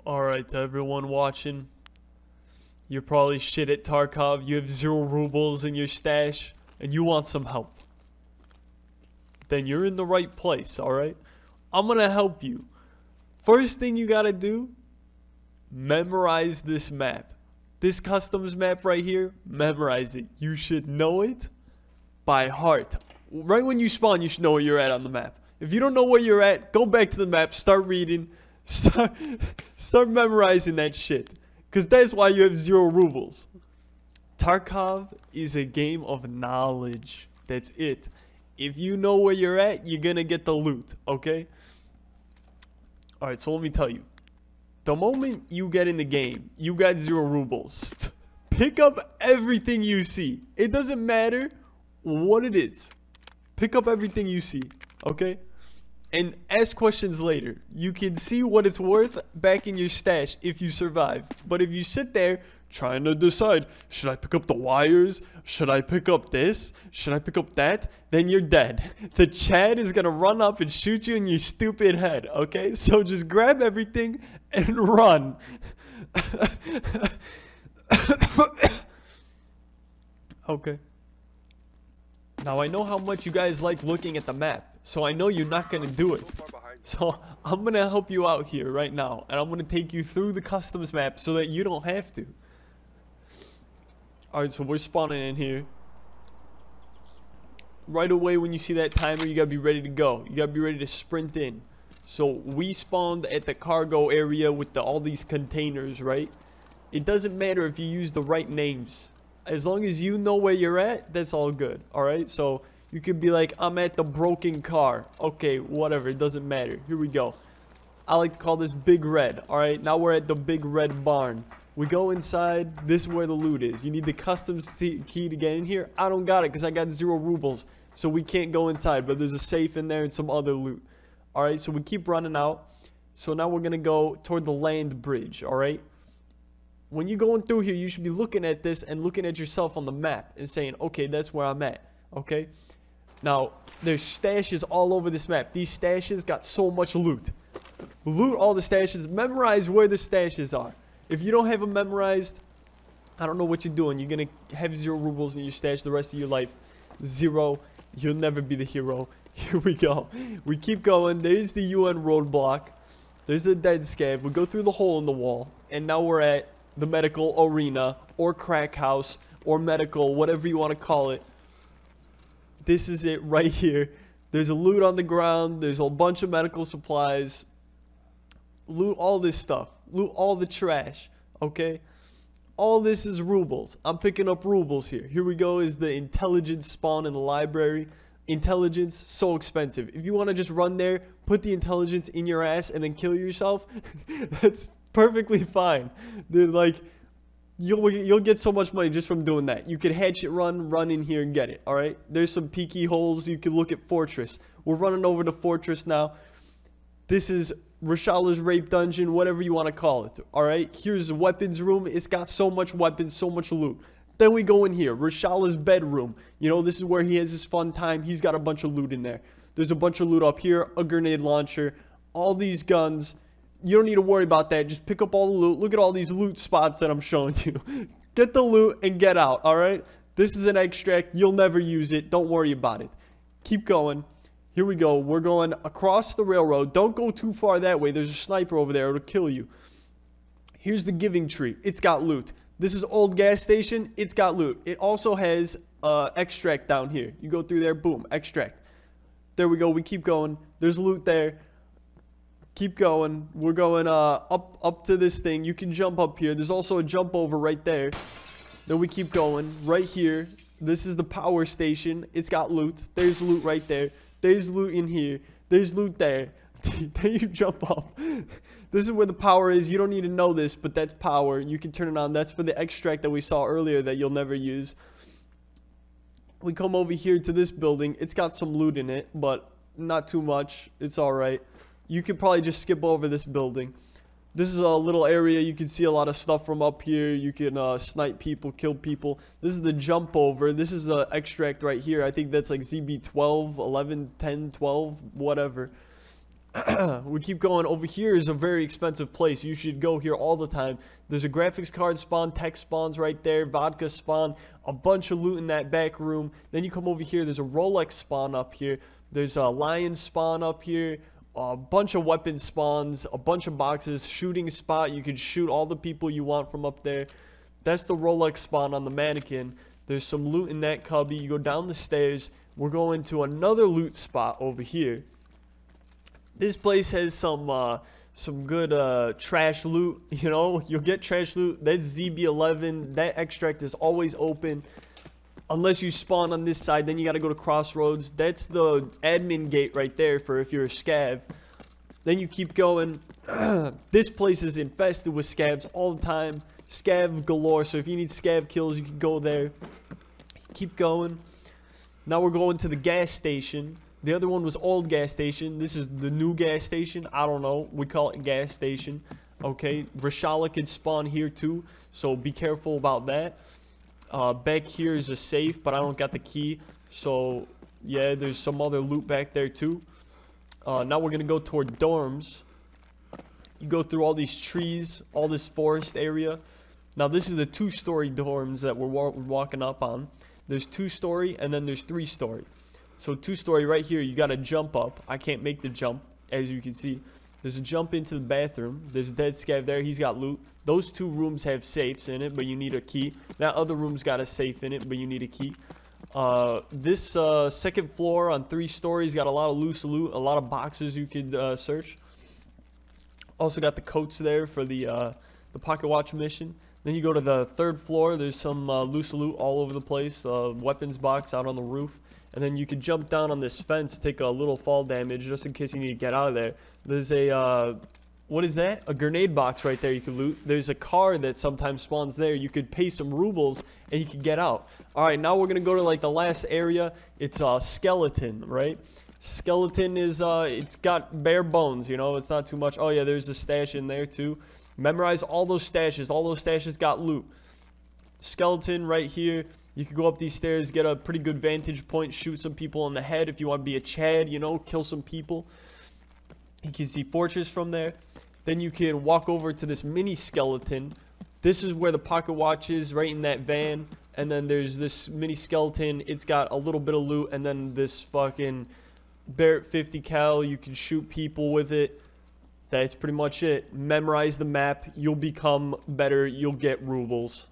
Alright, to everyone watching, you're probably shit at Tarkov, you have 0 rubles in your stash, and you want some help. Then you're in the right place, alright? I'm gonna help you. First thing you gotta do, memorize this map. This customs map right here, memorize it. You should know it by heart. Right when you spawn, you should know where you're at on the map. If you don't know where you're at, go back to the map, start reading, start memorizing that shit. Because that's why you have 0 rubles. Tarkov is a game of knowledge. That's it. If you know where you're at, you're gonna get the loot, okay? Alright, so let me tell you. The moment you get in the game, you got 0 rubles. Pick up everything you see. It doesn't matter what it is. Pick up everything you see, okay? And ask questions later. You can see what it's worth back in your stash if you survive. But if you sit there trying to decide, should I pick up the wires? Should I pick up this? Should I pick up that? Then you're dead. The Chad is gonna run up and shoot you in your stupid head, okay? So just grab everything and run. Okay. Now I know how much you guys like looking at the map, so I know you're not gonna do it. So I'm gonna help you out here right now, and I'm gonna take you through the customs map so that you don't have to. Alright, so we're spawning in here. Right away when you see that timer, you gotta be ready to go. You gotta be ready to sprint in. So we spawned at the cargo area with all these containers, right? It doesn't matter if you use the right names. As long as you know where you're at, that's all good. Alright, so you could be like, I'm at the broken car. Okay, whatever, it doesn't matter. Here we go. I like to call this Big Red. Alright, now we're at the Big Red barn. We go inside. This is where the loot is. You need the customs key to get in here. I don't got it because I got 0 rubles. So we can't go inside, but there's a safe in there and some other loot. Alright, so we keep running out. So now we're going to go toward the land bridge, alright? When you're going through here, you should be looking at this and looking at yourself on the map and saying, okay, that's where I'm at, okay? Now, there's stashes all over this map. These stashes got so much loot. Loot all the stashes. Memorize where the stashes are. If you don't have them memorized, I don't know what you're doing. You're going to have 0 rubles in your stash the rest of your life. 0. You'll never be the hero. Here we go. We keep going. There's the UN roadblock. There's the dead scav. We go through the hole in the wall. And now we're at the medical arena, or crack house, or medical, whatever you want to call it. This is it right here. There's a loot on the ground. There's a bunch of medical supplies. Loot all this stuff. Loot all the trash, okay? All this is rubles. I'm picking up rubles here. Here we go is the intelligence spawn in the library. Intelligence, so expensive. If you want to just run there, put the intelligence in your ass and then kill yourself, that's perfectly fine. Dude, like, you'll get so much money just from doing that. You could hatchet run in here and get it, alright? There's some peeky holes. You can look at Fortress. We're running over to Fortress now. This is Rashala's rape dungeon, whatever you want to call it, alright? Here's the weapons room. It's got so much weapons, so much loot. Then we go in here, Rashala's bedroom. You know, this is where he has his fun time. He's got a bunch of loot in there. There's a bunch of loot up here, a grenade launcher, all these guns. You don't need to worry about that. Just pick up all the loot. Look at all these loot spots that I'm showing you. Get the loot and get out, alright? This is an extract. You'll never use it. Don't worry about it. Keep going. Here we go. We're going across the railroad. Don't go too far that way. There's a sniper over there. It'll kill you. Here's the giving tree. It's got loot. This is old gas station. It's got loot. It also has extract down here. You go through there. Boom. Extract. There we go. We keep going. There's loot there. Keep going. We're going up to this thing. You can jump up here. There's also a jump over right there. Then we keep going. Right here. This is the power station. It's got loot. There's loot right there. There's loot in here. There's loot there. Then you jump up. This is where the power is. You don't need to know this, but that's power. You can turn it on. That's for the extract that we saw earlier that you'll never use. We come over here to this building. It's got some loot in it, but not too much. It's alright. You could probably just skip over this building. This is a little area. You can see a lot of stuff from up here. You can snipe people, kill people. This is the jump over. This is the extract right here. I think that's like ZB 12, 11, 10, 12, whatever. We keep going. Over here is a very expensive place. You should go here all the time. There's a graphics card spawn, tech spawns right there, vodka spawn, a bunch of loot in that back room. Then you come over here, there's a Rolex spawn up here. There's a lion spawn up here. A bunch of weapon spawns, a bunch of boxes, shooting spot. You can shoot all the people you want from up there. That's the Rolex spawn on the mannequin. There's some loot in that cubby. You go down the stairs. We're going to another loot spot over here. This place has some good trash loot. You know, you'll get trash loot. That's ZB11. That extract is always open. Unless you spawn on this side, then you gotta go to Crossroads. That's the admin gate right there for if you're a scav. Then you keep going. This place is infested with scavs all the time. Scav galore. So if you need scav kills, you can go there. Keep going. Now we're going to the gas station. The other one was old gas station. This is the new gas station. I don't know. We call it gas station. Okay. Rashala could spawn here too. So be careful about that. Back here is a safe, but I don't got the key. So yeah, there's some other loot back there too. Now we're going to go toward dorms. You go through all these trees, all this forest area. Now this is the 2-story dorms that we're walking up on. There's 2-story and then there's 3-story. So 2-story right here, you gotta jump up. I can't make the jump, as you can see. There's a jump into the bathroom. There's a dead scav there. He's got loot. Those 2 rooms have safes in it, but you need a key. That other room's got a safe in it, but you need a key. This second floor on 3 stories got a lot of loose loot, a lot of boxes you could search. Also got the coats there for the pocket watch mission. Then you go to the 3rd floor. There's some loose loot all over the place. Weapons box out on the roof. And then you can jump down on this fence, take a little fall damage just in case you need to get out of there. There's a, what is that? A grenade box right there you can loot. There's a car that sometimes spawns there. You could pay some rubles and you can get out. Alright, now we're going to go to like the last area. It's a skeleton, right? Skeleton is, it's got bare bones, you know, it's not too much. Oh yeah, there's a stash in there too. Memorize all those stashes. All those stashes got loot. Skeleton right here. You can go up these stairs, get a pretty good vantage point, shoot some people in the head if you want to be a Chad, you know, kill some people. You can see Fortress from there. Then you can walk over to this mini skeleton. This is where the pocket watch is, right in that van. And then there's this mini skeleton. It's got a little bit of loot. And then this fucking Barrett 50 cal. You can shoot people with it. That's pretty much it. Memorize the map. You'll become better. You'll get rubles.